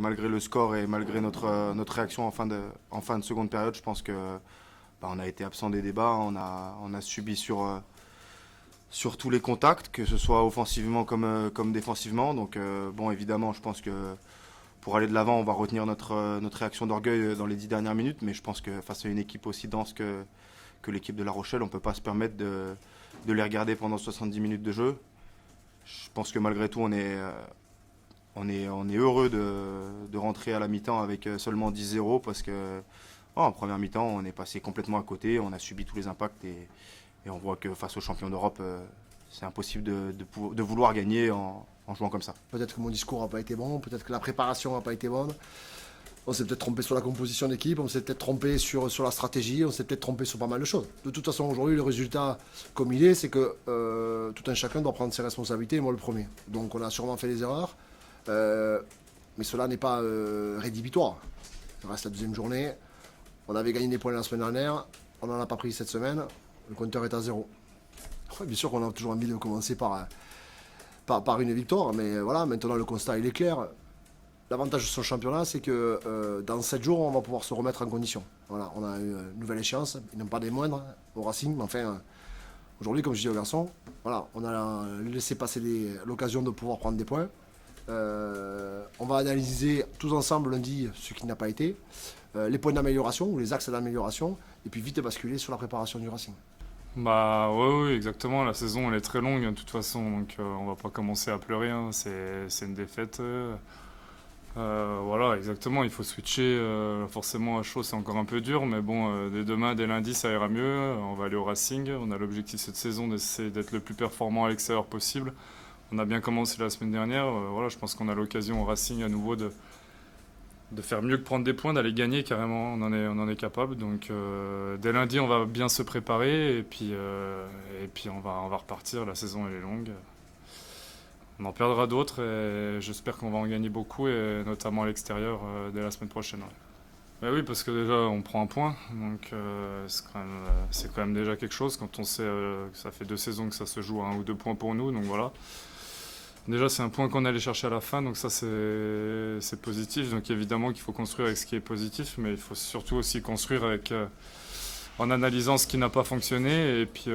Malgré le score et malgré notre réaction en fin de seconde période, je pense que on a été absent des débats, on a subi sur tous les contacts, que ce soit offensivement comme défensivement. Donc bon, évidemment, je pense que pour aller de l'avant, on va retenir notre réaction d'orgueil dans les 10 dernières minutes, mais je pense que face à une équipe aussi dense que l'équipe de La Rochelle, on ne peut pas se permettre de les regarder pendant 70 minutes de jeu. Je pense que malgré tout, on est heureux de rentrer à la mi-temps avec seulement 10-0 parce que en première mi-temps, on est passé complètement à côté, on a subi tous les impacts et on voit que face aux champions d'Europe, c'est impossible de vouloir gagner en jouant comme ça. Peut-être que mon discours n'a pas été bon, peut-être que la préparation n'a pas été bonne. On s'est peut-être trompé sur la composition d'équipe, on s'est peut-être trompé sur la stratégie, on s'est peut-être trompé sur pas mal de choses. De toute façon, aujourd'hui, le résultat, comme il est, c'est que tout un chacun doit prendre ses responsabilités, et moi le premier. Donc on a sûrement fait des erreurs, mais cela n'est pas rédhibitoire. Il reste la deuxième journée. On avait gagné des points la semaine dernière, on n'en a pas pris cette semaine, le compteur est à 0. Ouais, bien sûr qu'on a toujours envie de commencer par une victoire, mais voilà, maintenant le constat il est clair. L'avantage de ce championnat, c'est que dans 7 jours, on va pouvoir se remettre en condition. Voilà, on a une nouvelle échéance, ils n'ont pas des moindres au Racing, mais enfin, aujourd'hui, comme je dis aux garçons, voilà, on a laissé passer l'occasion de pouvoir prendre des points. On va analyser tous ensemble lundi ce qui n'a pas été, les points d'amélioration ou les axes d'amélioration, et puis vite basculer sur la préparation du Racing. Bah ouais, oui, exactement. La saison elle est très longue de toute façon, donc on va pas commencer à pleurer, hein. C'est une défaite. Voilà, exactement. Il faut switcher. Forcément à chaud c'est encore un peu dur, mais bon, dès demain, dès lundi, ça ira mieux. On va aller au Racing. On a l'objectif cette saison d'essayer d'être le plus performant à l'extérieur possible. On a bien commencé la semaine dernière. Voilà, je pense qu'on a l'occasion au Racing à nouveau de faire mieux que prendre des points, d'aller gagner carrément, on en est capable. Donc dès lundi, on va bien se préparer et puis on va repartir. La saison elle est longue. On en perdra d'autres et j'espère qu'on va en gagner beaucoup, et notamment à l'extérieur dès la semaine prochaine. Ouais. Mais oui, parce que déjà on prend un point, donc c'est quand même déjà quelque chose quand on sait que ça fait 2 saisons que ça se joue à 1 ou 2 points pour nous, donc voilà. Déjà, c'est un point qu'on allait chercher à la fin, donc ça, c'est positif. Donc évidemment qu'il faut construire avec ce qui est positif, mais il faut surtout aussi construire en analysant ce qui n'a pas fonctionné. Et puis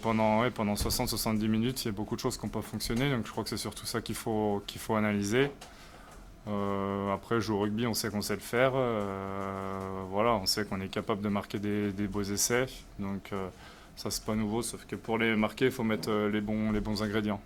pendant 60-70 minutes, il y a beaucoup de choses qui n'ont pas fonctionné. Donc je crois que c'est surtout ça qu'il faut analyser. Après, jouer au rugby, on sait qu'on sait le faire. Voilà, on sait qu'on est capable de marquer des beaux essais. Donc ça, c'est pas nouveau, sauf que pour les marquer, il faut mettre les bons ingrédients.